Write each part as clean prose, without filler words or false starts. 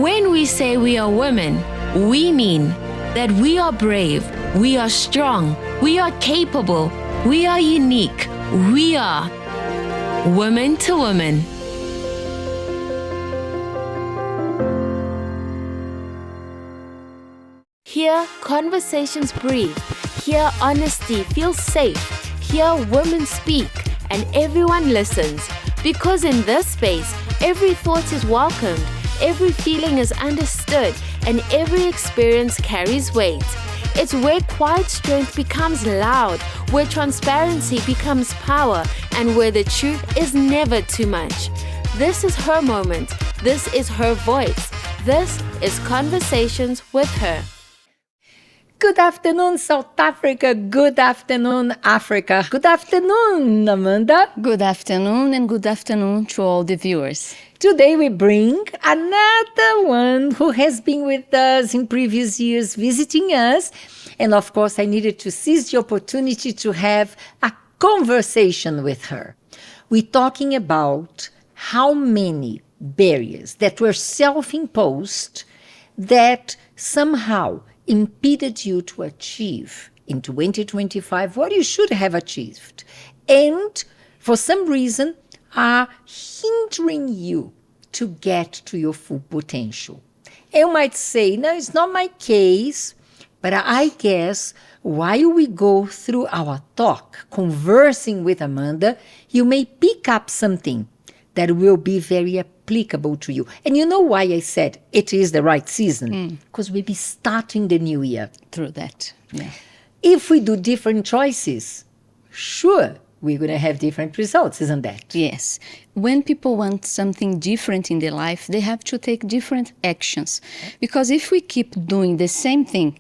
When we say we are women, we mean that we are brave, we are strong, we are capable, we are unique, we are woman to woman. Here, conversations breathe. Here, honesty feels safe. Here, women speak and everyone listens. Because in this space, every thought is welcomed, every feeling is understood, and every experience carries weight. It's where quiet strength becomes loud, where transparency becomes power, and where the truth is never too much. This is her moment. This is her voice. This is Conversations with Her. Good afternoon, South Africa. Good afternoon, Africa. Good afternoon, Amanda. Good afternoon and good afternoon to all the viewers. Today we bring another one who has been with us in previous years, visiting us. And of course, I needed to seize the opportunity to have a conversation with her. We're talking about how many barriers that were self-imposed that somehow impeded you to achieve in 2025 what you should have achieved, and for some reason are hindering you to get to your full potential. You might say, no, it's not my case, but I guess while we go through our talk, conversing with Amanda, you may pick up something that will be very applicable to you. And you know why I said it is the right season? Because we'll be starting the new year. Through that, yeah. If we do different choices, sure, we're going to have different results, isn't that? Yes. When people want something different in their life, they have to take different actions. Because if we keep doing the same thing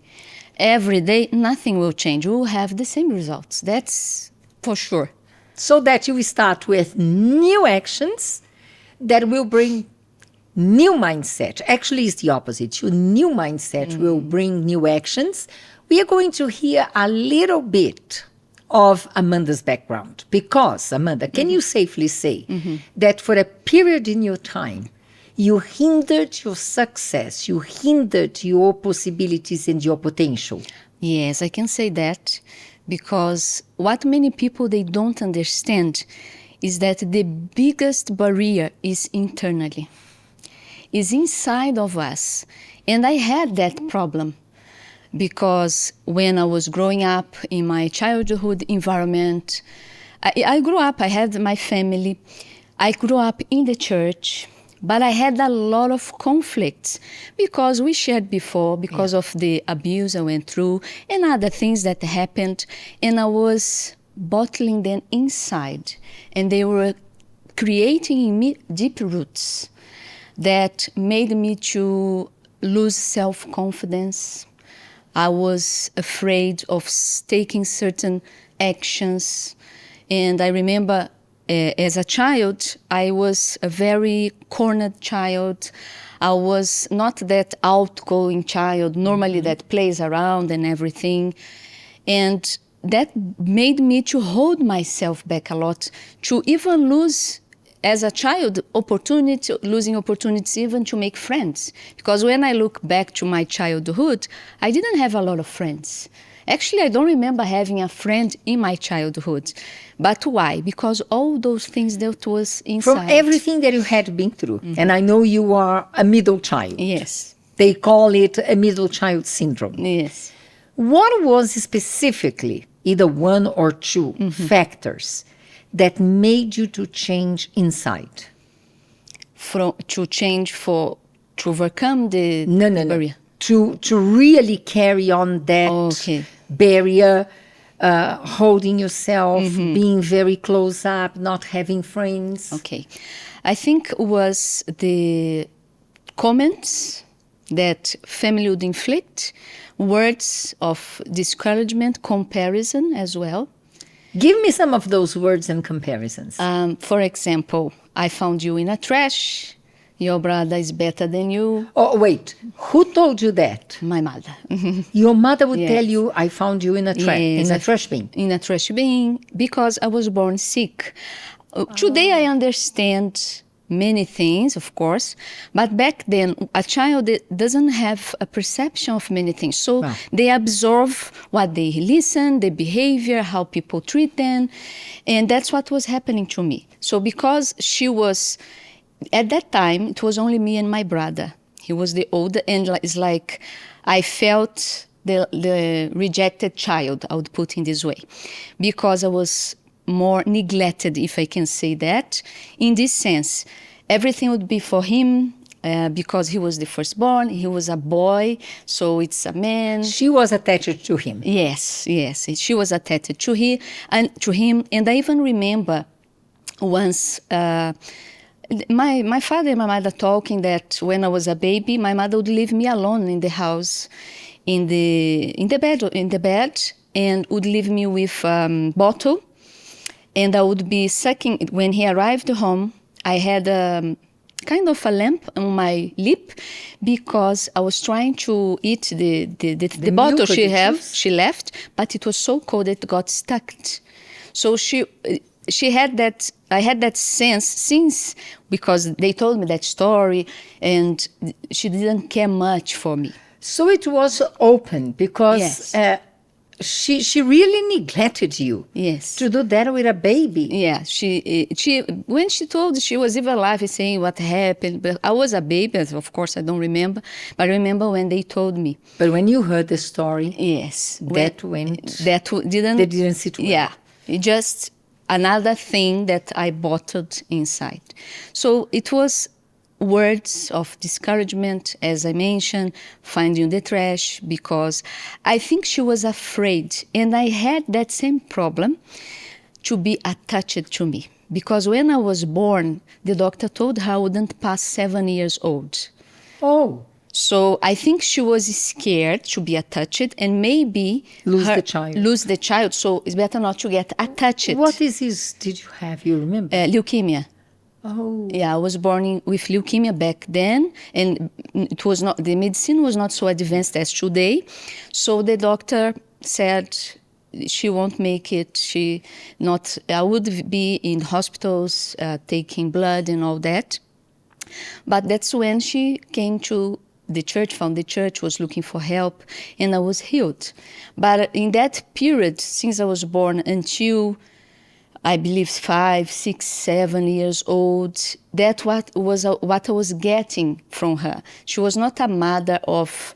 every day, nothing will change. We will have the same results. That's for sure. So that you will start with new actions that will bring new mindset. Actually, it's the opposite. Your new mindset will bring new actions. We are going to hear a little bit of Amanda's background. Because, Amanda, can you safely say that for a period in your time, you hindered your success, you hindered your possibilities and your potential? Yes, I can say that. Because what many people, they don't understand is that the biggest barrier is internally, is inside of us. And I had that problem because when I was growing up in my childhood environment, I grew up, I had my family, I grew up in the church, but I had a lot of conflicts because we shared before, because of the abuse I went through and other things that happened. And I was bottling them inside. And they were creating in me deep roots that made me to lose self-confidence. I was afraid of taking certain actions. And I remember as a child, I was a very cornered child. I was not that outgoing child, normally that plays around and everything. And that made me to hold myself back a lot, to even lose, as a child, losing opportunities even to make friends. Because when I look back to my childhood, I didn't have a lot of friends. Actually, I don't remember having a friend in my childhood. But why? Because all those things that was inside. From everything that you had been through. And I know you are a middle child. Yes. They call it a middle child syndrome. Yes. What was specifically, either one or two factors that made you to change inside? To overcome the barrier. To really carry on that barrier, holding yourself, being very close up, not having friends. Okay. I think was the comments that family would inflict, words of discouragement, comparison as well. Give me some of those words and comparisons. For example, I found you in a trash. Your brother is better than you. Oh, wait. Who told you that? My mother. Your mother would tell you, I found you in a trash bin. In a trash bin, because I was born sick. Today I understand many things, of course, but back then a child doesn't have a perception of many things. So Wow. they absorb what they listen, the behavior, how people treat them, and that's what was happening to me. So because she was, at that time, it was only me and my brother. He was the older, and it's like I felt the rejected child, I would put in this way, because I was more neglected, if I can say that, in this sense. Everything would be for him, because he was the firstborn, he was a boy, so it's a man. She was attached to him. Yes, she was attached to him, and I even remember once my father and my mother talking that when I was a baby, my mother would leave me alone in the house, in the bed, and would leave me with bottle, and I would be sucking. When he arrived home, I had kind of a lamp on my lip because I was trying to eat the bottle milk or the juice? she left, but it was so cold it got stuck. So she had that. I had that sense since, because they told me that story, and she didn't care much for me. So it was open because Yes. she really neglected you. Yes. To do that with a baby. Yeah, she when she told, she was even laughing, saying what happened. But I was a baby, of course, I don't remember. But I remember when they told me. But when you heard the story, Yes, that didn't. they didn't sit well. Yeah, it just another thing that I bottled inside. So it was words of discouragement, as I mentioned, finding the trash, because I think she was afraid. And I had that same problem to be attached to me. Because when I was born, the doctor told her I wouldn't pass 7 years old. Oh, So I think she was scared to be attached and maybe Lose the child. Lose the child. So it's better not to get attached. what disease did you have? You remember? Leukemia. Oh, Yeah, I was born with leukemia back then, and it was not, the medicine was not so advanced as today. So the doctor said she won't make it. I would be in hospitals taking blood and all that. But that's when she came to the church, found the church, was looking for help, and I was healed. But in that period, since I was born until I believe 5, 6, 7 years old, that what I was getting from her. She was not a mother of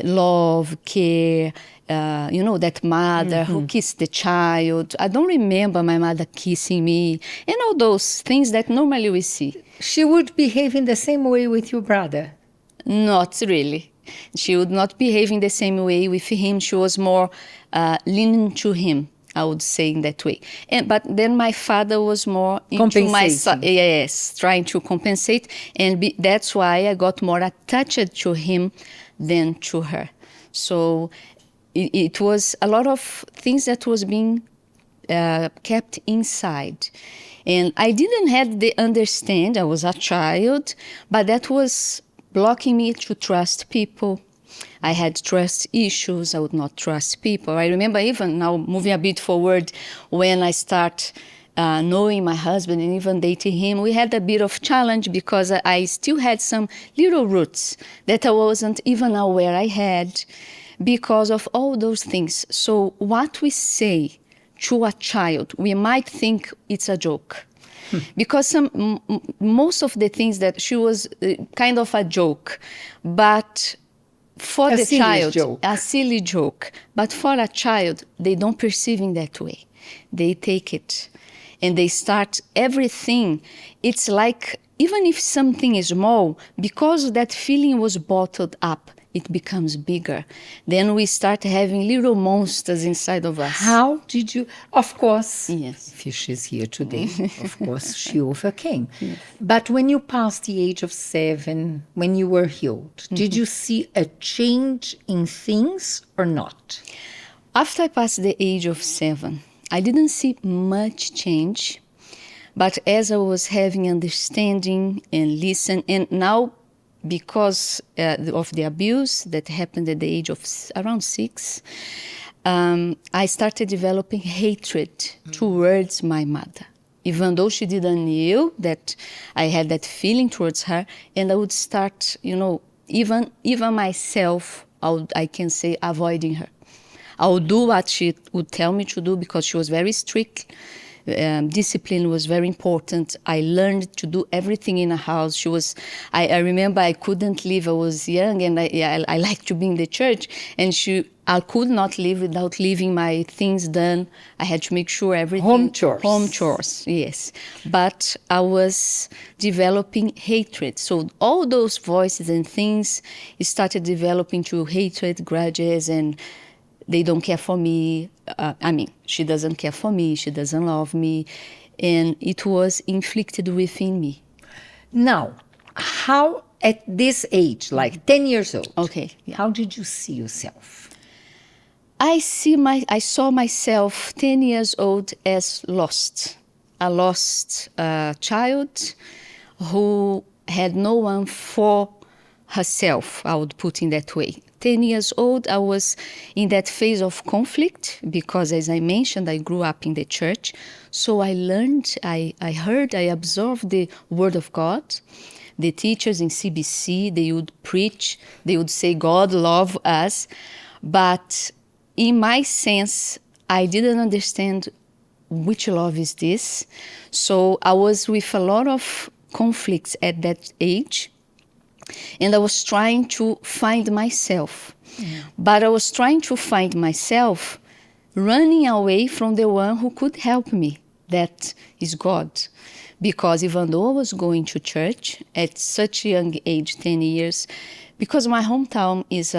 love, care, that mother who kissed the child. I don't remember my mother kissing me, and all those things that normally we see. she would behave in the same way with your brother. Not really. She would not behave in the same way with him. She was more leaning to him, I would say, in that way. But then my father was more into my son. Compensating. Yes, trying to compensate. And that's why I got more attached to him than to her. So it was a lot of things that was being kept inside. And I didn't have the understand. I was a child, but that was blocking me to trust people. I had trust issues. I would not trust people. I remember even now, moving a bit forward, when I start knowing my husband and even dating him, we had a bit of challenge because I still had some little roots that I wasn't even aware I had because of all those things. So what we say to a child, we might think it's a joke. Because most of the things that she was kind of a joke, but for the child, a silly joke. But for a child, they don't perceive in that way. They take it and they start everything. It's like, even if something is small, because that feeling was bottled up, it becomes bigger. Then we start having little monsters inside of us. How did you, of course, Yes. if she's here today, of course, she overcame. Yes. But when you passed the age of 7, when you were healed, did you see a change in things or not? After I passed the age of 7, I didn't see much change. But as I was having understanding and listen, and now because of the abuse that happened at the age of around 6, I started developing hatred towards my mother. even though she didn't know that I had that feeling towards her, and I would start, even myself, I can say, avoiding her. I would do what she would tell me to do because she was very strict. Discipline was very important. I learned to do everything in a house. She was. I remember I couldn't leave. I was young, and I liked to be in the church. And I could not leave without leaving my things done. I had to make sure everything. Home chores. Home chores, yes. But I was developing hatred. So all those voices and things started developing to hatred, grudges, and they don't care for me. She doesn't care for me. She doesn't love me. And it was inflicted within me. Now, how at this age, like 10 years old, Okay. Yeah. how did you see yourself? I saw myself 10 years old as lost. A lost child who had no one for herself, I would put in that way. 10 years old, I was in that phase of conflict because, as I mentioned, I grew up in the church. So I learned, I heard, I absorbed the Word of God. The teachers in CBC, they would preach, they would say, God love us. But in my sense, I didn't understand which love is this. So I was with a lot of conflicts at that age. And I was trying to find myself. Yeah. But I was trying to find myself running away from the one who could help me. That is God. Because even though I was going to church at such a young age, 10 years, because my hometown is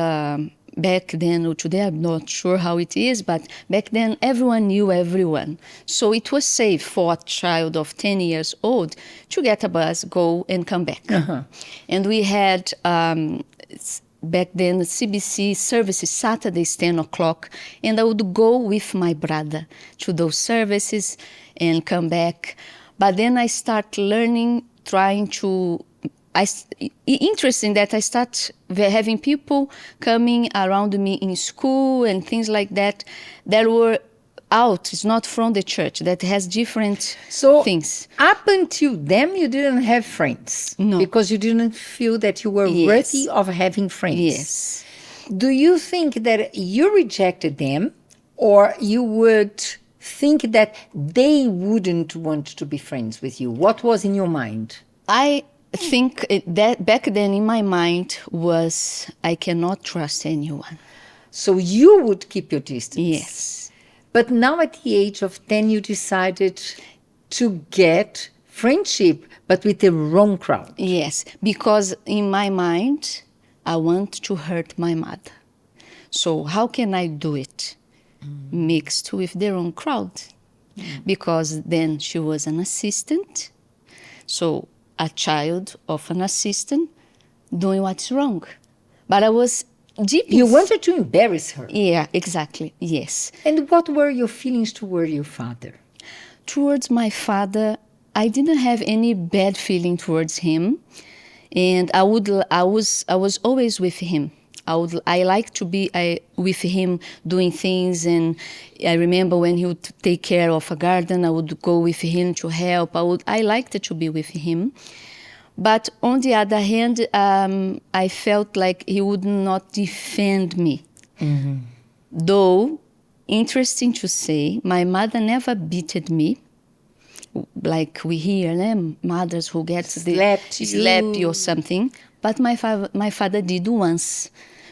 back then, or today I'm not sure how it is, but back then everyone knew everyone. So it was safe for a child of 10 years old to get a bus, go and come back. Uh-huh. And we had, back then, CBC services, Saturdays, 10 o'clock, and I would go with my brother to those services and come back. But then I start learning, interesting that I start having people coming around me in school and things like that were out. It's not from the church. That has different things. Up until then, you didn't have friends. No. Because you didn't feel that you were worthy of having friends. Yes. Do you think that you rejected them, or you would think that they wouldn't want to be friends with you? What was in your mind? I think that back then in my mind was, I cannot trust anyone. So you would keep your distance? Yes. But now at the age of 10, you decided to get friendship, but with the wrong crowd. Yes, because in my mind, I want to hurt my mother. So how can I do it? Mixed with the wrong crowd. Because then she was an assistant. So a child of an assistant doing what's wrong. But I was deep. You wanted to embarrass her. Yeah, exactly. Yes. And what were your feelings toward your father? Towards my father, I didn't have any bad feeling towards him, and I was always with him. I like to be with him doing things, and I remember when he would take care of a garden, I would go with him to help. I liked to be with him. But on the other hand, I felt like he would not defend me. Mm-hmm. Though, interesting to say, my mother never beated me. Like we hear, mothers who get slap you or something. But my father did once,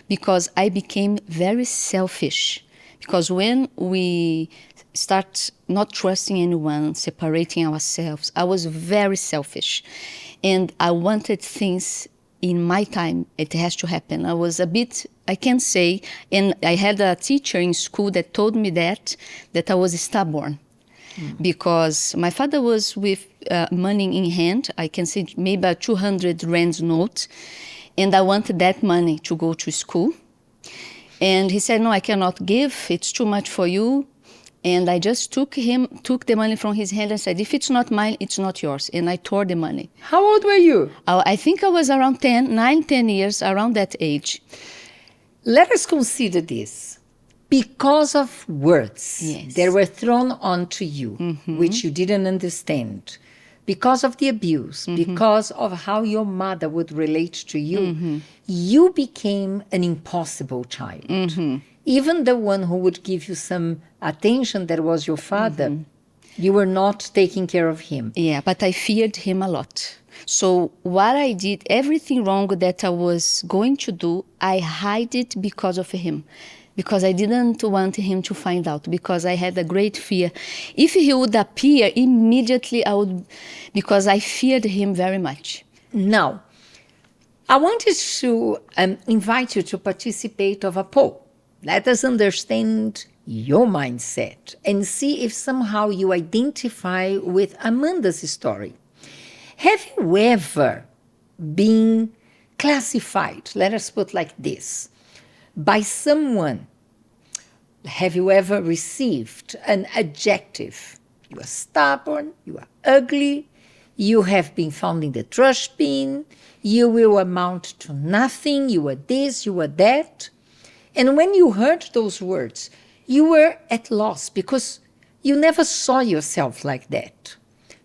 because I became very selfish. Because when we start not trusting anyone, separating ourselves, I was very selfish. And I wanted things in my time. It has to happen. I was a bit, I can say, and I had a teacher in school that told me that I was stubborn. Because my father was with money in hand. I can say maybe a 200 rands note. And I wanted that money to go to school. And he said, no, I cannot give. It's too much for you. And I just took the money from his hand and said, if it's not mine, it's not yours. And I tore the money. How old were you? I think I was around 10 years, around that age. Let us consider this. because of words Yes. that were thrown onto you, which you didn't understand, because of the abuse, because of how your mother would relate to you, you became an impossible child. Even the one who would give you some attention, that was your father, you were not taking care of him. Yeah, but I feared him a lot. So what I did, everything wrong that I was going to do, I hid it because of him. Because I didn't want him to find out, because I had a great fear. If he would appear, immediately I would, because I feared him very much. Now, I wanted to invite you to participate of a poll. Let us understand your mindset and see if somehow you identify with Amanda's story. Have you ever been classified, let us put like this, by someone? Have you ever received an adjective? You are stubborn, you are ugly, you have been found in the trash bin, you will amount to nothing, you are this, you are that. And when you heard those words, you were at loss because you never saw yourself like that.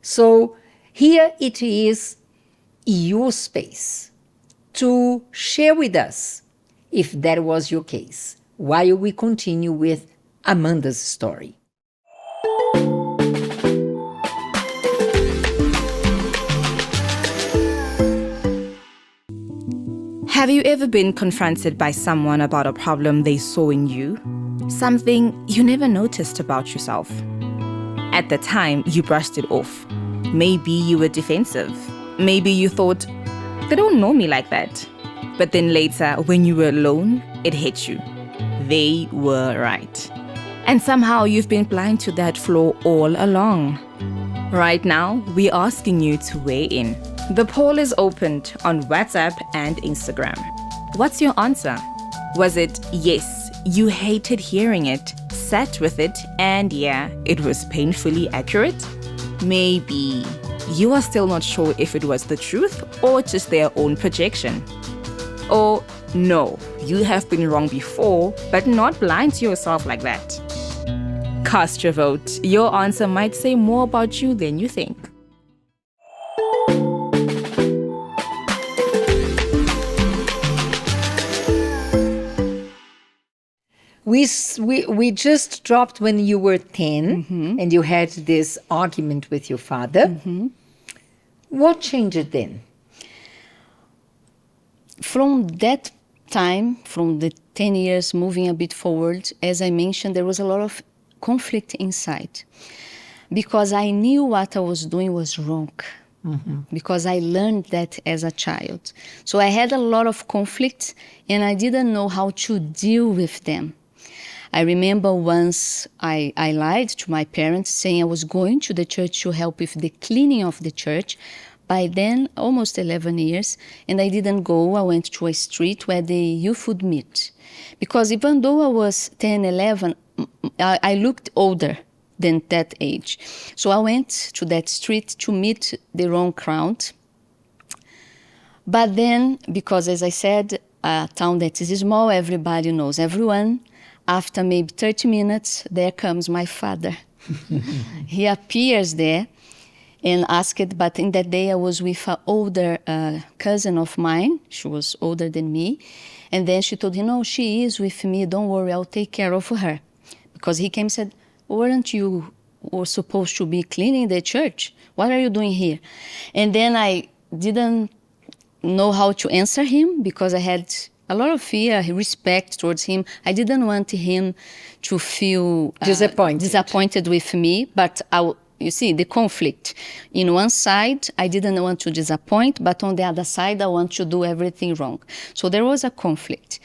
So here it is, your space to share with us if that was your case, while we continue with Amanda's story. Have you ever been confronted by someone about a problem they saw in you? Something you never noticed about yourself? At the time, you brushed it off. Maybe you were defensive. Maybe you thought, they don't know me like that. But then later, when you were alone, it hit you. They were right. And somehow you've been blind to that flaw all along. Right now, we're asking you to weigh in. The poll is opened on WhatsApp and Instagram. What's your answer? Was it yes, you hated hearing it, sat with it, and yeah, it was painfully accurate? Maybe you are still not sure if it was the truth or just their own projection. Or no, you have been wrong before, but not blind to yourself like that. Cast your vote. Your answer might say more about you than you think. We just dropped when you were 10 and you had this argument with your father. What changed then? From that time, from the 10 years moving a bit forward, as I mentioned, there was a lot of conflict inside. Because I knew what I was doing was wrong. Because I learned that as a child. So I had a lot of conflict and I didn't know how to deal with them. I remember once I lied to my parents saying I was going to the church to help with the cleaning of the church. By then, almost 11 years, and I didn't go. I went to a street where the youth would meet. Because even though I was 10, 11, I looked older than that age. So I went to that street to meet the wrong crowd. But then, because as I said, a town that is small, everybody knows everyone. After maybe 30 minutes, there comes my father. He appears there and asked, but in that day I was with an older cousin of mine. She was older than me. And then she told him, no, she is with me. Don't worry, I'll take care of her. Because he came and said, weren't you were supposed to be cleaning the church? What are you doing here? And then I didn't know how to answer him because I had a lot of fear, respect towards him. I didn't want him to feel disappointed with me, but you see, the conflict. In one side, I didn't want to disappoint, but on the other side, I want to do everything wrong. So there was a conflict.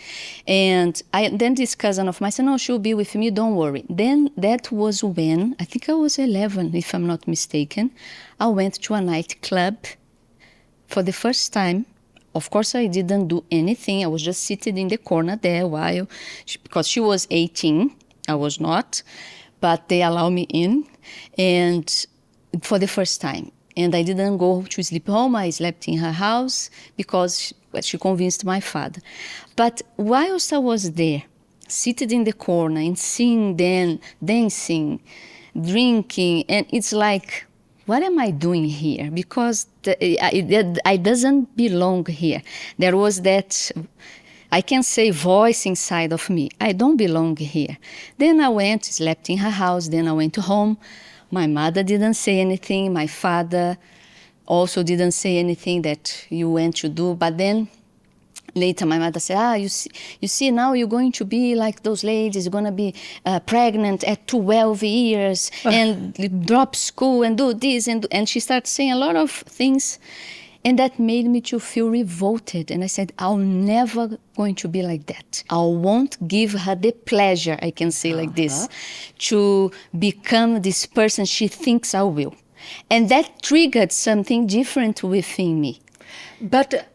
And then this cousin of mine said, no, she'll be with me, don't worry. Then that was when, I think I was 11, if I'm not mistaken, I went to a nightclub for the first time. Of course, I didn't do anything. I was just sitting in the corner there because she was 18, I was not, but they allowed me in, and for the first time. And I didn't go to sleep home. I slept in her house because she convinced my father. But whilst I was there, seated in the corner and seeing them dancing, drinking, and it's like, what am I doing here? Because I doesn't belong here. There was that, I can say, voice inside of me. I don't belong here. Then I went, slept in her house. Then I went home. My mother didn't say anything. My father also didn't say anything that you went to do. But then later my mother said, you see, now you're going to be like those ladies. You're going to be pregnant at 12 years and drop school and do this. And she started saying a lot of things. And that made me to feel revolted. And I said, I'm never going to be like that. I won't give her the pleasure, I can say like this, to become this person she thinks I will. And that triggered something different within me. But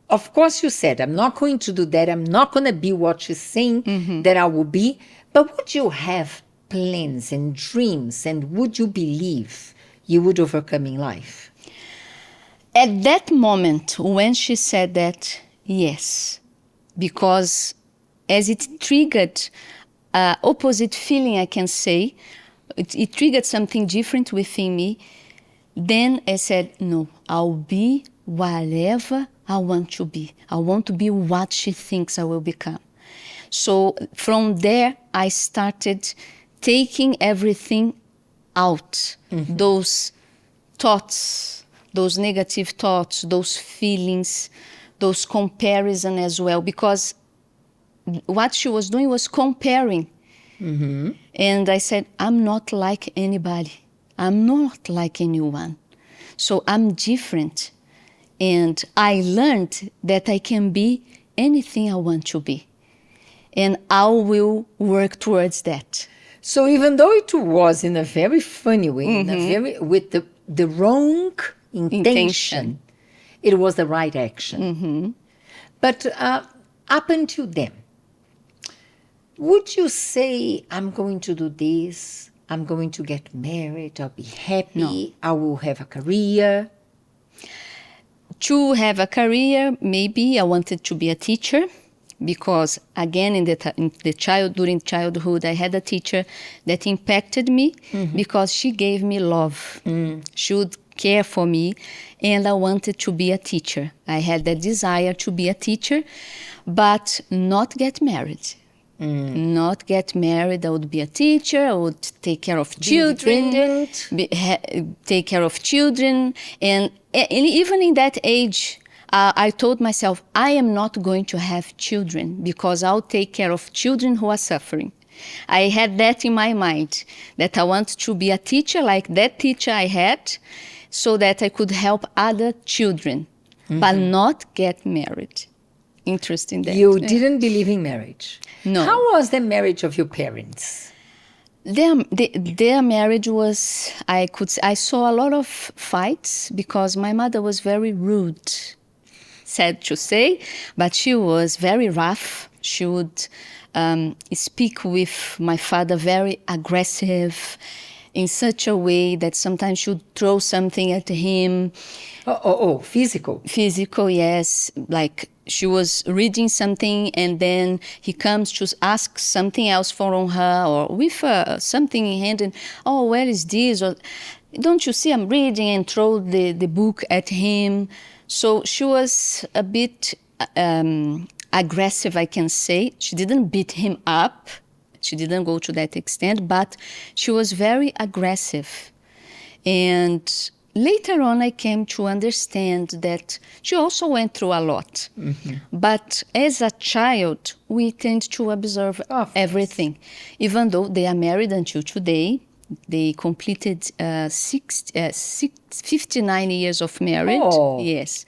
of course you said, I'm not going to do that. I'm not going to be what she's saying that I will be. But would you have plans and dreams? And would you believe you would overcome in life? At that moment, when she said that, yes, because as it triggered opposite feeling, I can say, it triggered something different within me, then I said, no, I'll be whatever I want to be. I want to be what she thinks I will become. So from there, I started taking everything out, those thoughts, those negative thoughts, those feelings, those comparison as well, because what she was doing was comparing. And I said, I'm not like anybody. I'm not like anyone. So I'm different. And I learned that I can be anything I want to be. And I will work towards that. So even though it was in a very funny way, in a very, with the wrong intention, it was the right action. But up until then, would you say, I'm going to do this, I'm going to get married, I'll be happy, No. I will have a career? To have a career, maybe I wanted to be a teacher, because again, during childhood, I had a teacher that impacted me because she gave me love. She would care for me, and I wanted to be a teacher. I had that desire to be a teacher, but not get married. Not get married. I would be a teacher. I would take care of children, take care of children, and even in that age, I told myself, I am not going to have children because I'll take care of children who are suffering. I had that in my mind, that I want to be a teacher like that teacher I had, so that I could help other children, but not get married. Interesting that. You didn't believe in marriage? No. How was the marriage of your parents? Their marriage was, I saw a lot of fights because my mother was very rude, sad to say, but she was very rough. She would speak with my father very aggressive, in such a way that sometimes she would throw something at him. Physical. Physical, yes. Like she was reading something and then he comes to ask something else from her, or with something in hand, and, oh, where is this? Or, don't you see I'm reading, and throw the book at him. So she was a bit aggressive, I can say. She didn't beat him up. She didn't go to that extent, but she was very aggressive. And later on, I came to understand that she also went through a lot. But as a child, we tend to observe everything. Even though they are married until today, they completed 59 years of marriage. Oh. Yes.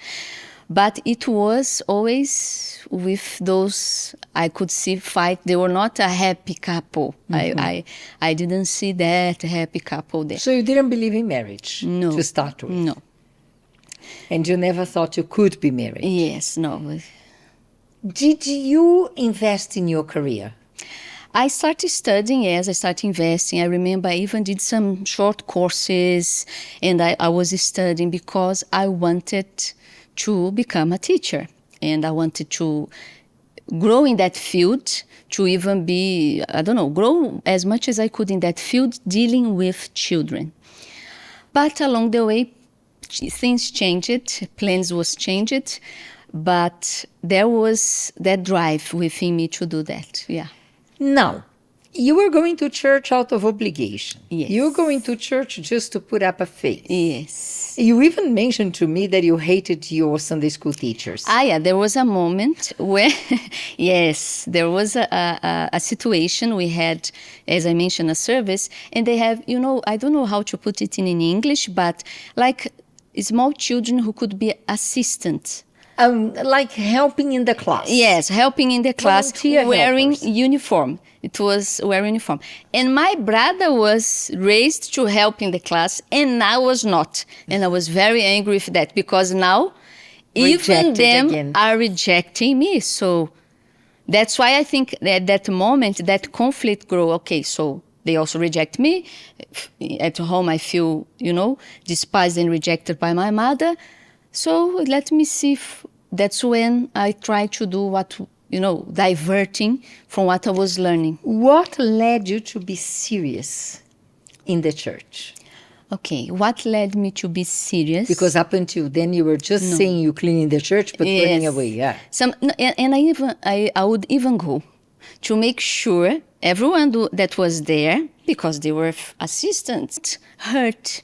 But it was always with those, I could see fight. They were not a happy couple. I didn't see that happy couple there. So you didn't believe in marriage to start with? No. And you never thought you could be married? Yes, no. Did you invest in your career? I started studying, yes, I started investing. I remember I even did some short courses, and I was studying because I wanted to become a teacher, and I wanted to grow in that field, to even be, grow as much as I could in that field dealing with children. But along the way, things changed, plans was changed, but there was that drive within me to do that, yeah. Now, you were going to church out of obligation. Yes. You were going to church just to put up a face. Yes. You even mentioned to me that you hated your Sunday school teachers. Yeah, there was a moment where, yes, there was a situation. We had, as I mentioned, a service, and they have, I don't know how to put it in English, but like small children who could be assistants. Like helping in the class. Yes, helping in the class, Volunteer wearing helpers. uniform. It was wearing uniform. And my brother was raised to help in the class, and I was not. And I was very angry with that, because now even Rejected them again. are rejecting me. So that's why I think that that moment, that conflict grew. Okay, so they also reject me. At home, I feel, despised and rejected by my mother. So let me see if that's when I try to do what, diverting from what I was learning. What led you to be serious in the church? Okay, what led me to be serious? Because up until then you were just saying you cleaning the church, but running Yes. away. Yeah. And I would even go to make sure everyone that was there, because they were assistants, hurt.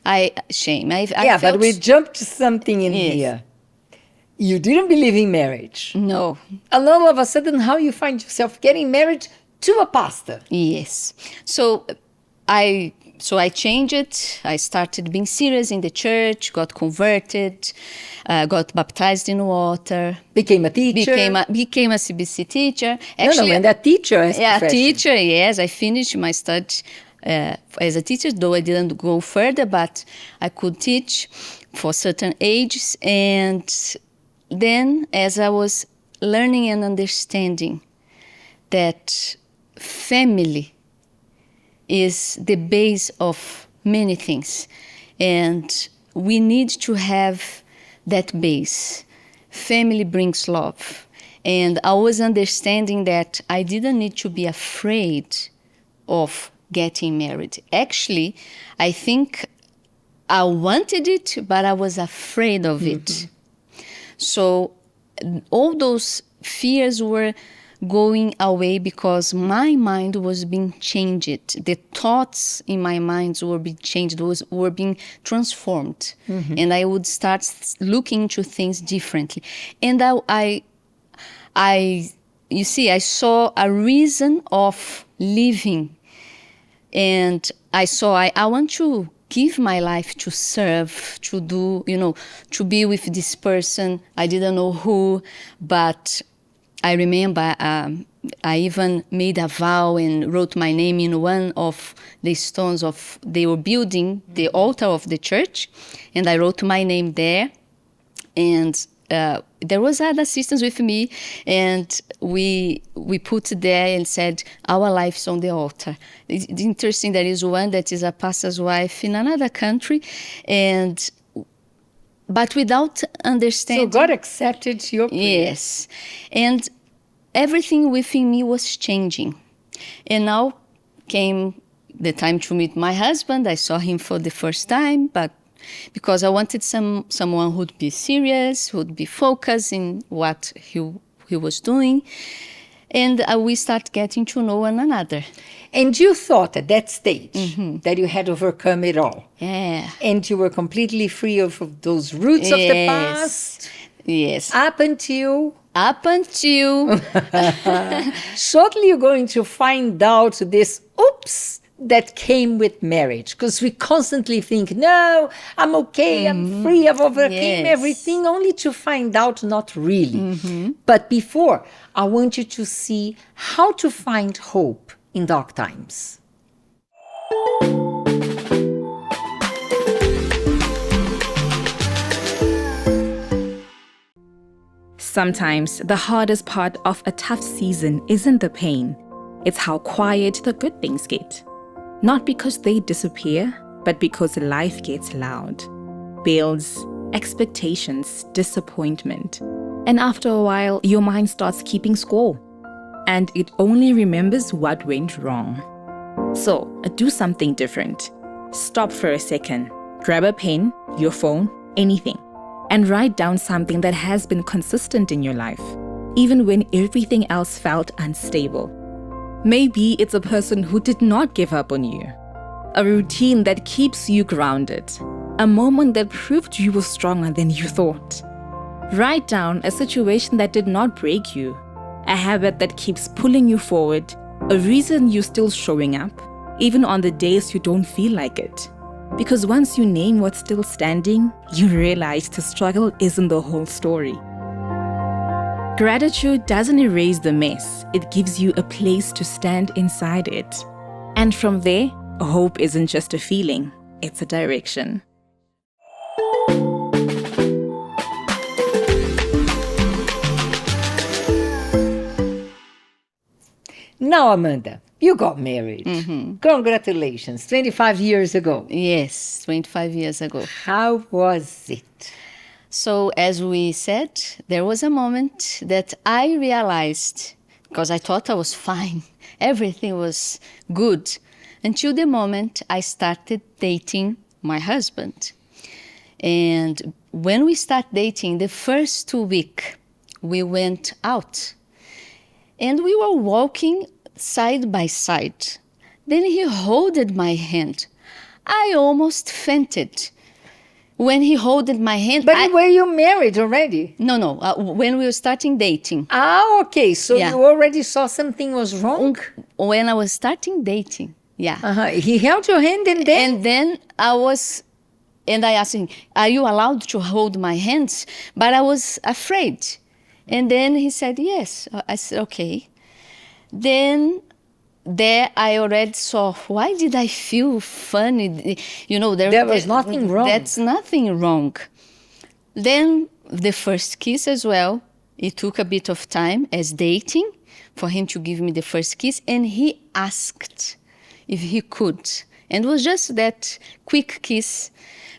I But felt, we jumped to something in Yes. here. You didn't believe in marriage. no. And all of a sudden, how you find yourself getting married to a pastor? Yes. So I changed it. I started being serious in the church, got converted, got baptized in water, Became a teacher. became a CBC teacher. And that teacher as yeah, profession. teacher, yes. I finished my study as a teacher, though I didn't go further, but I could teach for certain ages. And then as I was learning and understanding that family is the base of many things, and we need to have that base. Family brings love. And I was understanding that I didn't need to be afraid of getting married. Actually, I think I wanted it, but I was afraid of it. So all those fears were going away because my mind was being changed. The thoughts in my mind were being changed, were being transformed. And I would start looking into things differently. And I saw a reason of living. And I want to give my life to serve, to do, to be with this person. I didn't know who, but I remember I even made a vow and wrote my name in one of the stones they were building the altar of the church, and I wrote my name there. And there was other assistants with me, and we put it there and said, our life's on the altar. It's interesting, there is one that is a pastor's wife in another country, but without understanding. So God accepted your prayer. Yes. And everything within me was changing. And now came the time to meet my husband. I saw him for the first time, but because I wanted someone who'd be serious, who'd be focused in what he was doing. And we start getting to know one another. And you thought at that stage that you had overcome it all. Yeah. And you were completely free of those roots of the past. Yes. Up until shortly you're going to find out this oops that came with marriage. Because we constantly think, no, I'm okay, I'm free, I've overcame everything, only to find out not really. But before, I want you to see how to find hope in dark times. Sometimes the hardest part of a tough season isn't the pain. It's how quiet the good things get. Not because they disappear, but because life gets loud. Bills, expectations, disappointment. And after a while, your mind starts keeping score. And it only remembers what went wrong. So, do something different. Stop for a second. Grab a pen, your phone, anything. And write down something that has been consistent in your life, even when everything else felt unstable. Maybe it's a person who did not give up on you. A routine that keeps you grounded. A moment that proved you were stronger than you thought. Write down a situation that did not break you. A habit that keeps pulling you forward. A reason you're still showing up, even on the days you don't feel like it. Because once you name what's still standing, you realize the struggle isn't the whole story. Gratitude doesn't erase the mess, it gives you a place to stand inside it. And from there, hope isn't just a feeling, it's a direction. Now, Amanda, you got married. Congratulations, 25 years ago. Yes, 25 years ago. How was it? So, as we said, there was a moment that I realized, because I thought I was fine, everything was good, until the moment I started dating my husband. And when we started dating, the first 2 weeks, we went out. And we were walking side by side. Then he holded my hand. I almost fainted. When he holded my hand... But were you married already? No. When we were starting dating. Ah, okay. So Yeah. you already saw something was wrong? When I was starting dating, yeah. He held your hand and then... And then I asked him, are you allowed to hold my hands? But I was afraid. And then he said, yes. I said, okay. Then there I already saw, why did I feel funny? You know, There was nothing wrong. That's nothing wrong. Then the first kiss as well, it took a bit of time as dating for him to give me the first kiss. And he asked if he could. And it was just that quick kiss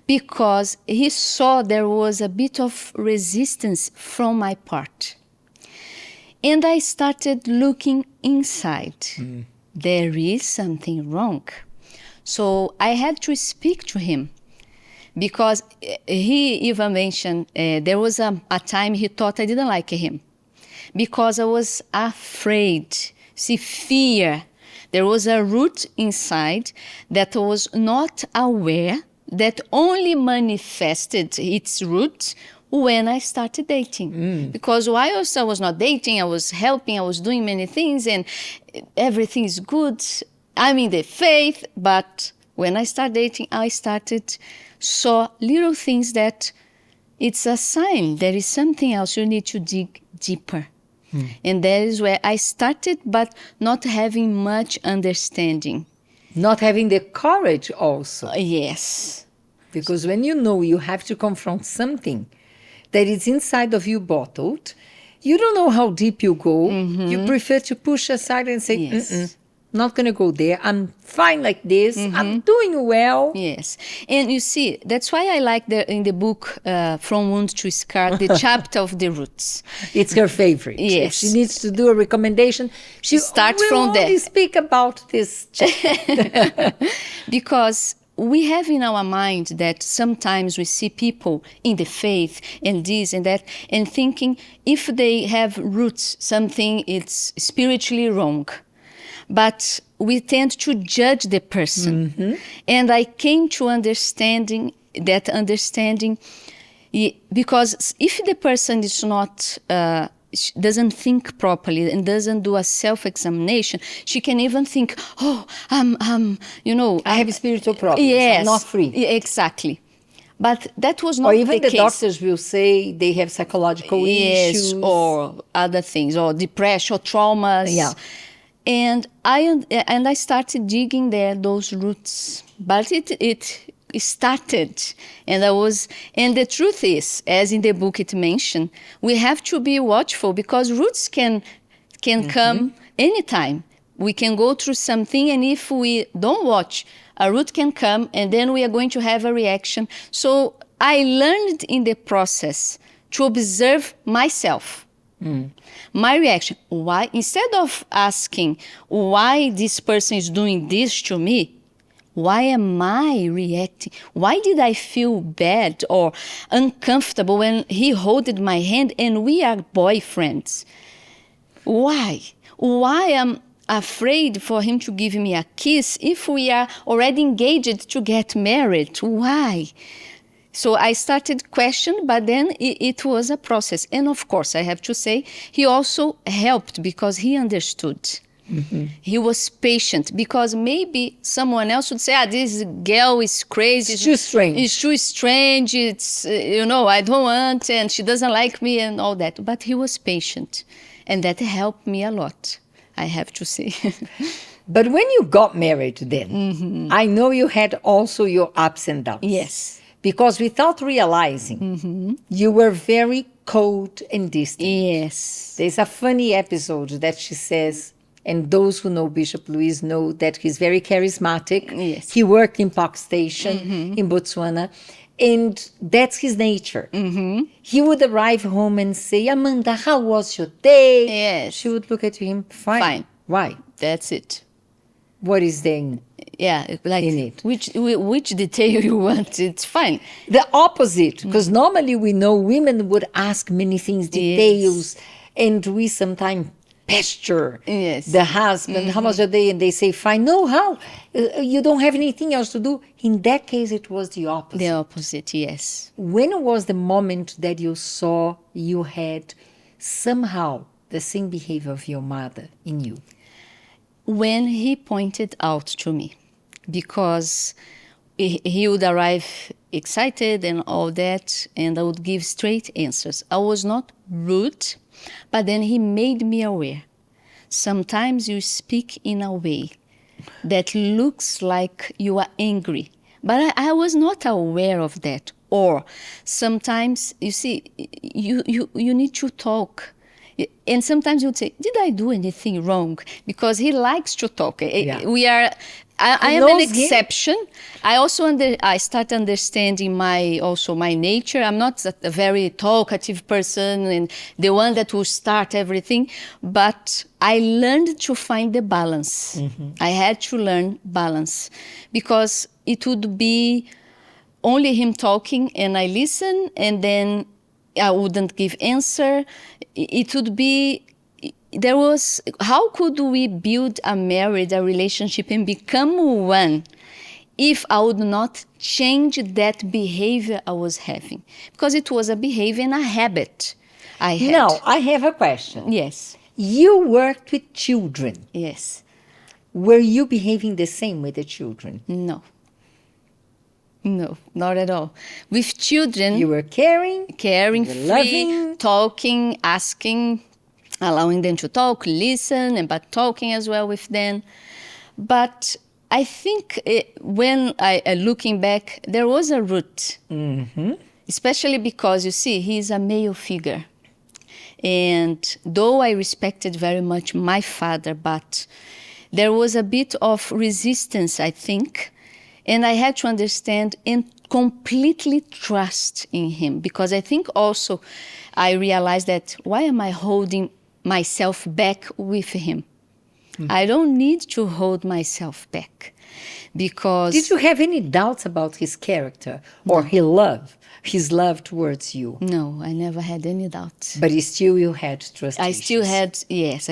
because he saw there was a bit of resistance from my part. And I started looking inside. There is something wrong. So I had to speak to him because he even mentioned there was a time he thought I didn't like him because I was afraid. See, fear. There was a root inside that was not aware, that only manifested its root when I started dating. Because while I was not dating, I was helping, I was doing many things, and everything is good. I'm in the faith, but when I started dating, I saw little things that it's a sign. There is something else. You need to dig deeper. And that is where I started, but not having much understanding. Not having the courage also. Yes. Because when you know you have to confront something that is inside of you bottled, you don't know how deep you go. You prefer to push aside and say, Yes. not going to go there. I'm fine like this. I'm doing well. Yes. And you see, that's why I like in the book, From Wound to Scar, the chapter of the roots. It's her favorite. If Yes. she needs to do a recommendation, she Start will from only there. speak about this chapter. Because we have in our mind that sometimes we see people in the faith and this and that, and thinking if they have roots, something it's spiritually wrong. But we tend to judge the person. And I came to understanding because if the person is not doesn't think properly and doesn't do a self-examination, she can even think, oh, I have spiritual problems. yes, I'm not free. Exactly. But that was not Or even the case. doctors will say they have psychological issues. Or other things, or depression, or traumas. Yeah. And I started digging there those roots, but it started, and the truth is, as in the book it mentioned, we have to be watchful because roots can come anytime. We can go through something, and if we don't watch, a root can come, and then we are going to have a reaction. So I learned in the process to observe myself. My reaction, why? Instead of asking why this person is doing this to me, why am I reacting? Why did I feel bad or uncomfortable when he held my hand and we are boyfriends? Why? Why am I afraid for him to give me a kiss if we are already engaged to get married? Why? So I started question, but then it was a process. And of course, I have to say, he also helped because he understood. He was patient because maybe someone else would say, this girl is crazy. It's too strange. It's too strange. It's, I don't want, and she doesn't like me and all that. But he was patient. And that helped me a lot, I have to say. But when you got married then, I know you had also your ups and downs. Yes. Because without realizing, you were very cold and distant. Yes. There's a funny episode that she says, and those who know Bishop Luis know that he's very charismatic. Yes. He worked in Park Station in Botswana, and that's his nature. He would arrive home and say, Amanda, how was your day? Yes. She would look at him, fine. Fine. Why? That's it. What is there? Yeah, like In it. which detail you want, it's fine. The opposite, because normally we know women would ask many things, details, and we sometimes pester the husband. How was your day? And they say, fine. No, how? You don't have anything else to do. In that case, it was the opposite. The opposite, yes. When was the moment that you saw you had somehow the same behavior of your mother in you? When he pointed out to me, because he would arrive excited and all that, and I would give straight answers. I was not rude, but then he made me aware. Sometimes you speak in a way that looks like you are angry, but I was not aware of that. Or sometimes, you see, you need to talk. And sometimes you'd say, did I do anything wrong? Because he likes to talk. Yeah. I am an exception. I also I start understanding my nature. I'm not a very talkative person and the one that will start everything, but I learned to find the balance. I had to learn balance because it would be only him talking and I listen and then I wouldn't give answer. It would be, how could we build a marriage, a relationship and become one if I would not change that behavior I was having? Because it was a behavior and a habit I had. Now, I have a question. Yes. You worked with children. Yes. Were you behaving the same with the children? No. No, not at all. With children, You were caring, free, loving. talking, asking, allowing them to talk, listen, but talking as well with them. But I think when looking back, there was a root, especially because, you see, he's a male figure. And though I respected very much my father, but there was a bit of resistance, I think. And I had to understand and completely trust in him. Because I think also I realized that why am I holding myself back with him? I don't need to hold myself back. Because... Did you have any doubts about his character or his love towards you? No, I never had any doubts. But still you had trust I issues.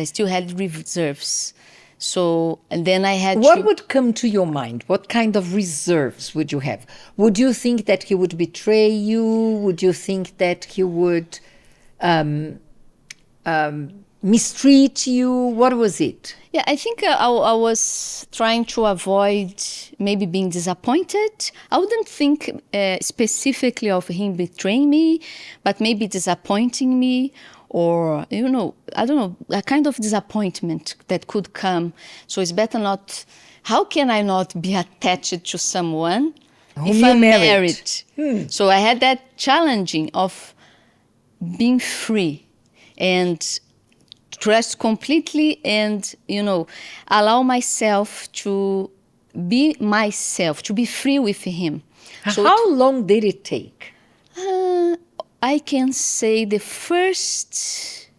still had reserves. So, and then I had What would come to your mind? What kind of reserves would you have? Would you think that he would betray you? Would you think that he would mistreat you? What was it? Yeah, I think I was trying to avoid maybe being disappointed. I wouldn't think specifically of him betraying me, but maybe disappointing me. Or, I don't know, a kind of disappointment that could come. So it's better not, how can I not be attached to someone if I'm married? So I had that challenging of being free and trust completely and, allow myself to be myself, to be free with him. So How long did it take? I can say the first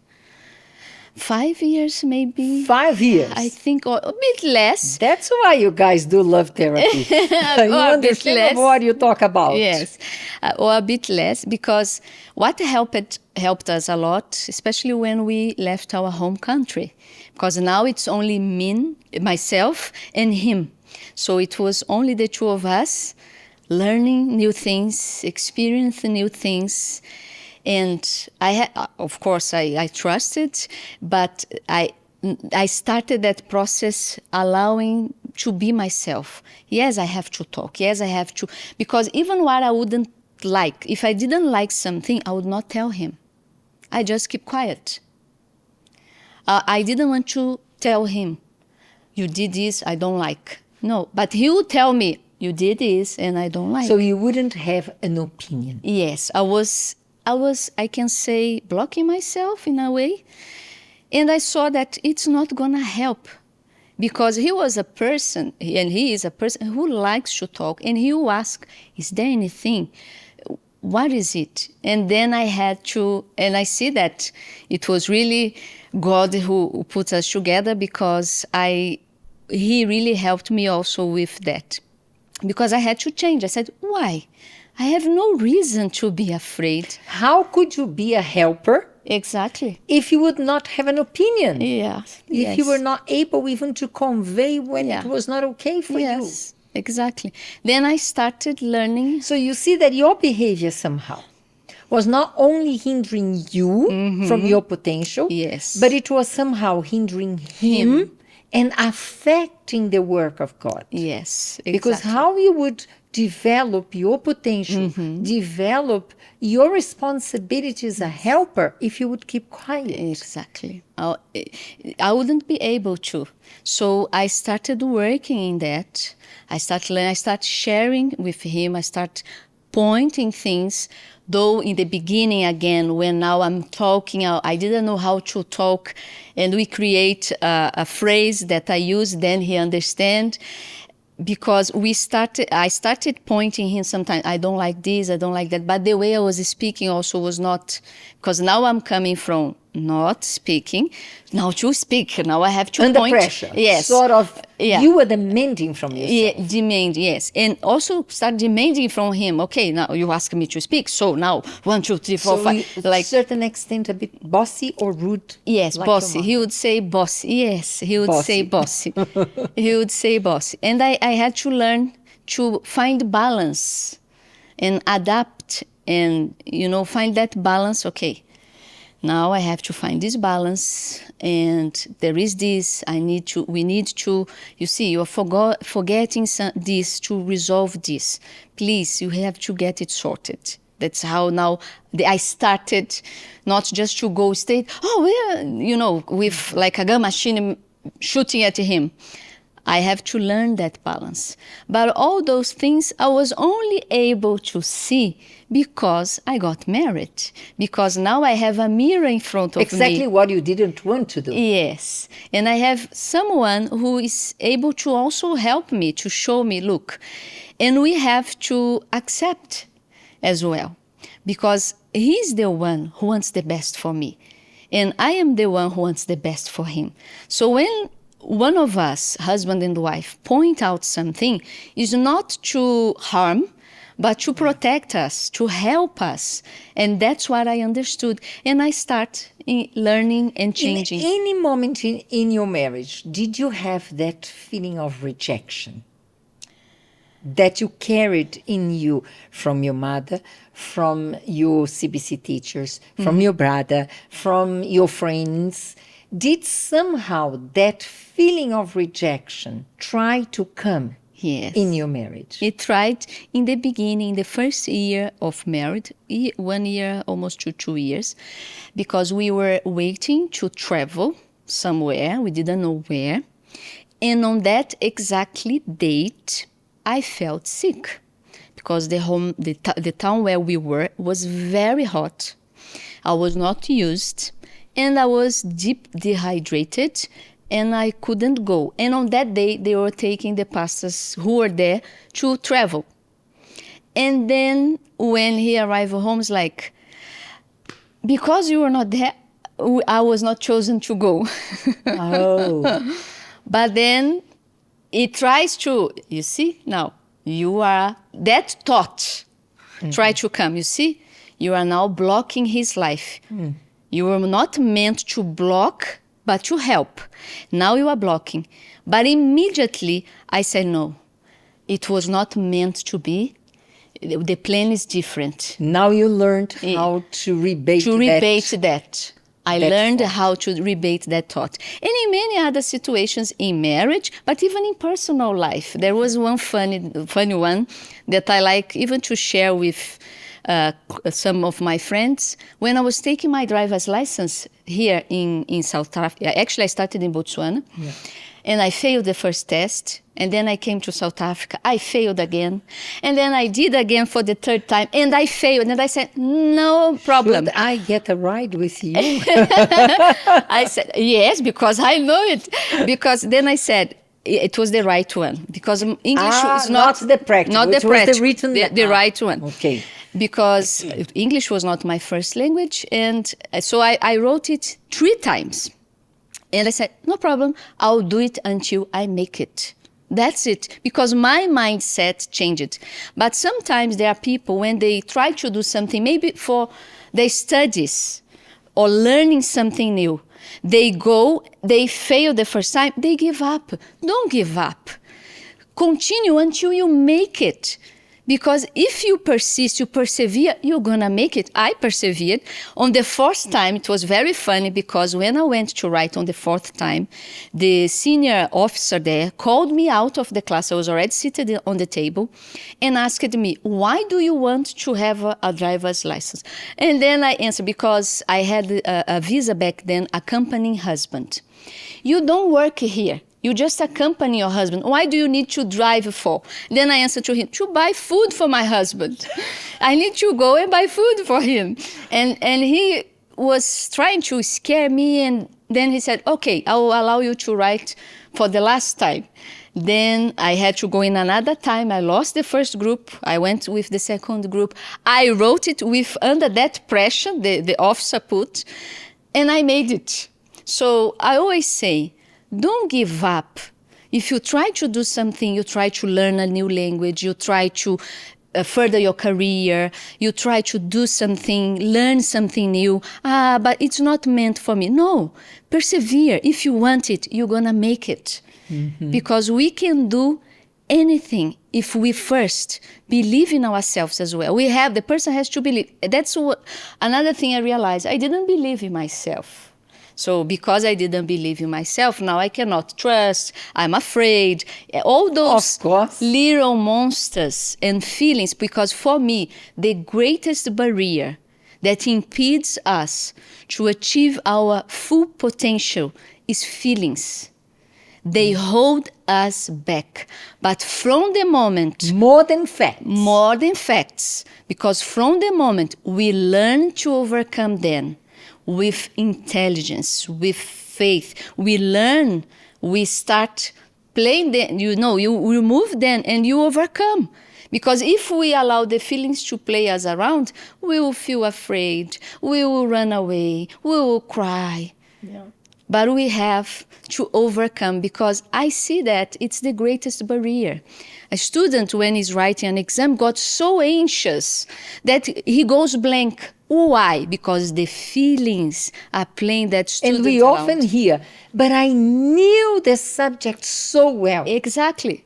5 years, maybe. 5 years. I think, or a bit less. That's why you guys do love therapy. You Or a bit understand less. what you talk about. Yes, or a bit less, because what helped us a lot, especially when we left our home country, because now it's only me, myself, and him. So it was only the two of us learning new things, experiencing new things. And of course, I trusted, but I started that process allowing to be myself. Yes, I have to talk. Yes, I have to, because even what I wouldn't like, if I didn't like something, I would not tell him. I just keep quiet. I didn't want to tell him, you did this, I don't like. No, but he would tell me, you did this, and I don't like. So you wouldn't have an opinion. Yes, I can say, blocking myself in a way. And I saw that it's not going to help, because he was a person, and he is a person who likes to talk. And he will ask, is there anything? What is it? And then I had to, and I see that it was really God who put us together, because he really helped me also with that. Because I had to change. I said, why? I have no reason to be afraid. How could you be a helper Exactly. if you would not have an opinion? Yeah. If you were not able even to convey when Yeah. it was not okay for you. Yes, exactly. Then I started learning. So you see that your behavior somehow was not only hindering you from your potential, Yes. but it was somehow hindering him and affecting the work of God. Yes, exactly. Because how you would develop your potential, develop your responsibility as a helper if you would keep quiet. Exactly. I wouldn't be able to. So I started working in that. I started sharing with him. I started pointing things. Though in the beginning, again, when now I'm talking, I didn't know how to talk. And we create a phrase that I use, then he understands. Because I started pointing him sometimes, I don't like this, I don't like that. But the way I was speaking also was not, because now I'm coming from not speaking, now to speak. Now I have to Under point. pressure. Yes. Sort of, Yeah. you were demanding from yourself. Yeah, demand, yes. And also start demanding from him, okay, now you ask me to speak, so now 1, 2, 3, 4, So 5. you, to a certain extent, a bit bossy or rude. Yes, like bossy. your He would say bossy. Yes, he would say bossy. He would say bossy. And I had to learn to find balance and adapt and, find that balance. Okay, now I have to find this balance, and there is this. We need to, you see, you are forgetting this to resolve this. Please, you have to get it sorted. That's how now I started not just to go straight, with like a gun machine shooting at him. I have to learn that balance. But all those things I was only able to see because I got married. Because now I have a mirror in front of me. Exactly what you didn't want to do. Yes. And I have someone who is able to also help me, to show me, look. And we have to accept as well. Because he's the one who wants the best for me. And I am the one who wants the best for him. So when one of us, husband and wife, point out something, is not to harm, but to protect us, to help us. And that's what I understood. And I start learning and changing. In any moment in your marriage, did you have that feeling of rejection that you carried in you from your mother, from your CBC teachers, from your brother, from your friends? Did somehow that feeling of rejection try to come Yes. in your marriage? It tried in the beginning, the first year of marriage, 1 year, almost to 2 years, because we were waiting to travel somewhere. We didn't know where. And on that exactly date, I felt sick because the town where we were was very hot. I was not used, and I was dehydrated, and I couldn't go. And on that day, they were taking the pastors who were there to travel. And then when he arrived home, it's like, because you were not there, I was not chosen to go. Oh. But then it tries to, you see, now you are, that thought try to come, you see? You are now blocking his life. You were not meant to block, but to help. Now you are blocking. But immediately I said, no, it was not meant to be. The plan is different. Now you learned how to rebate that. I learned how to rebate that thought. And in many other situations in marriage, but even in personal life. There was one funny one that I like even to share with some of my friends. When I was taking my driver's license here in South Africa, actually I started in Botswana, and I failed the first test, and then I came to South Africa, I failed again, and then I did again for the third time, and I failed, and I said, no problem. Should I get a ride with you? I said, yes, because I know it. Because then I said, it was the right one. Because English is not the practical. Not the It was practical. the written. The right one. Okay. Because English was not my first language. And so I wrote it 3 times. And I said, no problem. I'll do it until I make it. That's it. Because my mindset changed. But sometimes there are people, when they try to do something, maybe for their studies or learning something new, they go, they fail the first time, they give up. Don't give up. Continue until you make it. Because if you persist, you persevere, you're going to make it. I persevered. On the 4th time, it was very funny because when I went to write on the 4th time, the senior officer there called me out of the class. I was already seated on the table and asked me, why do you want to have a driver's license? And then I answered, because I had a visa back then accompanying husband. You don't work here. You just accompany your husband. Why do you need to drive for? Then I answered to him, to buy food for my husband. I need to go and buy food for him. And he was trying to scare me. And then he said, okay, I will allow you to write for the last time. Then I had to go in another time. I lost the first group. I went with the second group. I wrote it with under that pressure the officer put, and I made it. So I always say, don't give up. If you try to do something, you try to learn a new language, you try to further your career, you try to do something, learn something new. But it's not meant for me. No, persevere. If you want it, you're going to make it. Mm-hmm. Because we can do anything if we first believe in ourselves as well. The person has to believe. That's another thing I realized. I didn't believe in myself. So because I didn't believe in myself, now I cannot trust, I'm afraid, all those little monsters and feelings, because for me, the greatest barrier that impedes us to achieve our full potential is feelings. They hold us back. But from the moment... More than facts. More than facts. Because from the moment we learn to overcome them, with intelligence, with faith. We learn, we start playing them, you remove them and you overcome. Because if we allow the feelings to play us around, we will feel afraid, we will run away, we will cry. Yeah. But we have to overcome, because I see that it's the greatest barrier. A student, when he's writing an exam, got so anxious that he goes blank. Why? Because the feelings are playing that student And we around. often hear, but I knew the subject so well. Exactly.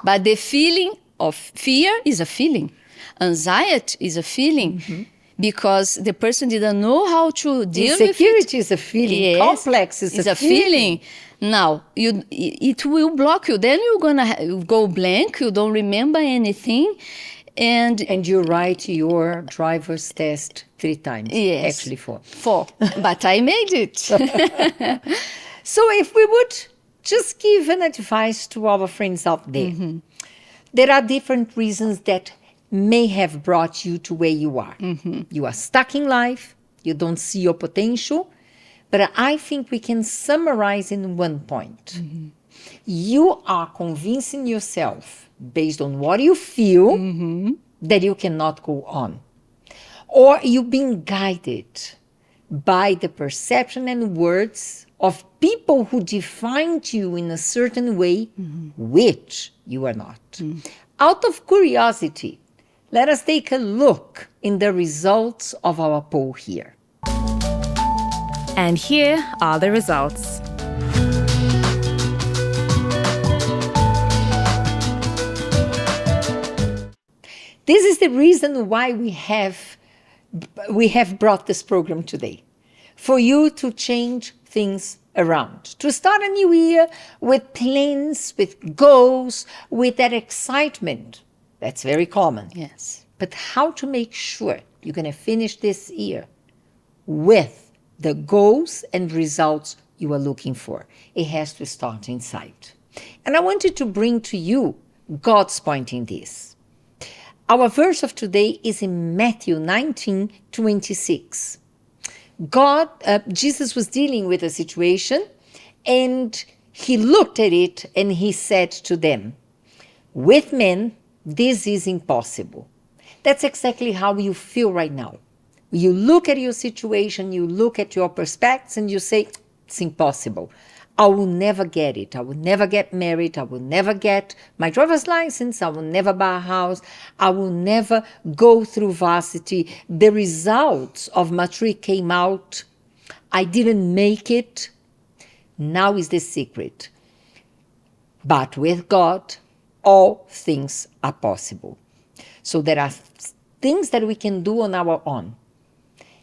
But the feeling of fear is a feeling. Anxiety is a feeling. Mm-hmm. Because the person didn't know how to deal with it. Insecurity is a feeling. Yes. Complex is a feeling. Now, it will block you. Then you're going to go blank. You don't remember anything. And you write your driver's test 3 times. Yes. Actually 4. 4. But I made it. So if we would just give an advice to our friends out there. Mm-hmm. There are different reasons that may have brought you to where you are. Mm-hmm. You are stuck in life. You don't see your potential. But I think we can summarize in one point. Mm-hmm. You are convincing yourself, based on what you feel, mm-hmm. that you cannot go on. Or you've been guided by the perception and words of people who defined you in a certain way, which you are not. Out of curiosity, let us take a look in the results of our poll here. And here are the results. This is the reason why we have brought this program today, for you to change things around, to start a new year with plans, with goals, with that excitement. That's very common. Yes. But how to make sure you're going to finish this year with the goals and results you are looking for? It has to start inside. And I wanted to bring to you God's point in this. Our verse of today is in Matthew 19:26. Jesus was dealing with a situation, and he looked at it and he said to them, with men, this is impossible. That's exactly how you feel right now. You look at your situation, you look at your prospects, and you say, it's impossible. I will never get it. I will never get married. I will never get my driver's license. I will never buy a house. I will never go through varsity. The results of matric came out. I didn't make it. Now is the secret. But with God, all things are possible. So there are things that we can do on our own.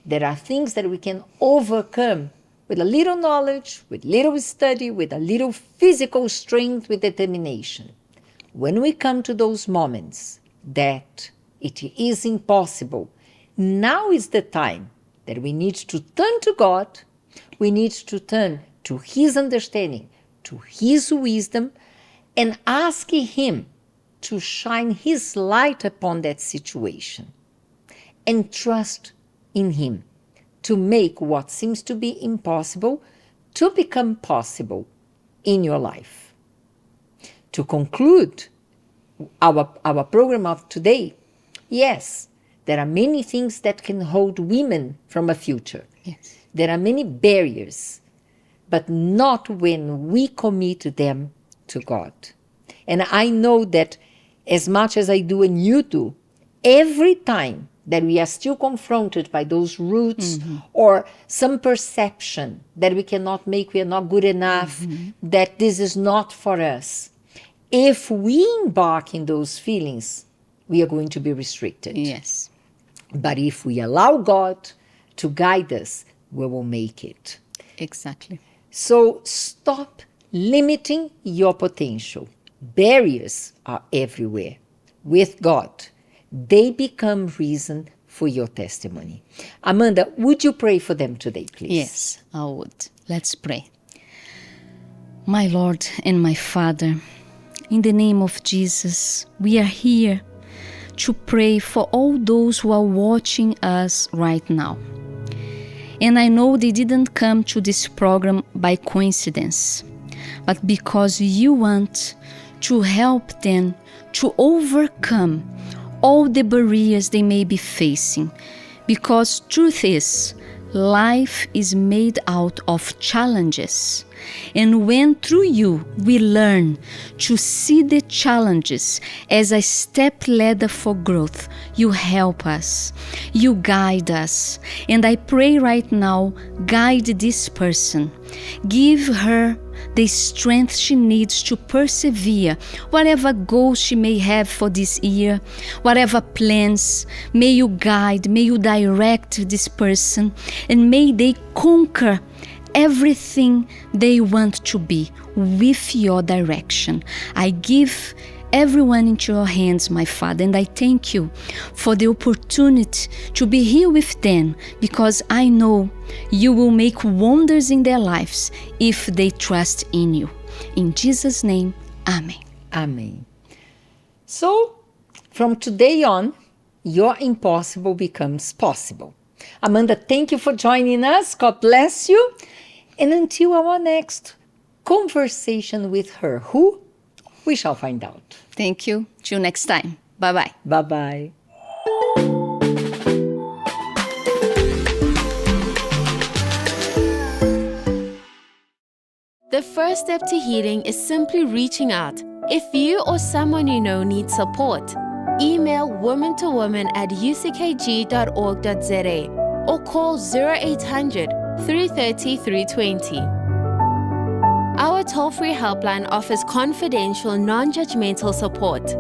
There are things that we can overcome with a little knowledge, with little study, with a little physical strength, with determination. When we come to those moments that it is impossible, now is the time that we need to turn to God, we need to turn to His understanding, to His wisdom, and ask Him to shine His light upon that situation. And trust in Him to make what seems to be impossible to become possible in your life. To conclude our program of today, yes, there are many things that can hold women from a future. Yes. There are many barriers, but not when we commit them to God. And I know that as much as I do and you do, every time that we are still confronted by those roots or some perception that we cannot make, we are not good enough, that this is not for us. If we embark in those feelings, we are going to be restricted. Yes. But if we allow God to guide us, we will make it. Exactly. So stop limiting your potential. Barriers are everywhere. With God, they become reason for your testimony. Amanda, would you pray for them today, please? Yes, I would. Let's pray. My Lord and my Father, in the name of Jesus, we are here to pray for all those who are watching us right now. And I know they didn't come to this program by coincidence, but because you want to help them to overcome all the barriers they may be facing. Because truth is, life is made out of challenges. And when through you we learn to see the challenges as a step ladder for growth, you help us, you guide us. And I pray right now, guide this person. Give her the strength she needs to persevere, whatever goals she may have for this year, whatever plans, may you guide, may you direct this person, and may they conquer everything they want to be with your direction. I give everyone into your hands, my Father, and I thank you for the opportunity to be here with them, because I know you will make wonders in their lives if they trust in you. In Jesus' name, Amen. Amen. So, from today on, your impossible becomes possible. Amanda, thank you for joining us. God bless you. And until our next conversation with her, who? We shall find out. Thank you. Till next time. Bye-bye. Bye-bye. first step to healing is simply reaching out. If you or someone you know needs support, email woman2woman@uckg.org.za or call 0800 330 320. Our toll-free helpline offers confidential, non-judgmental support.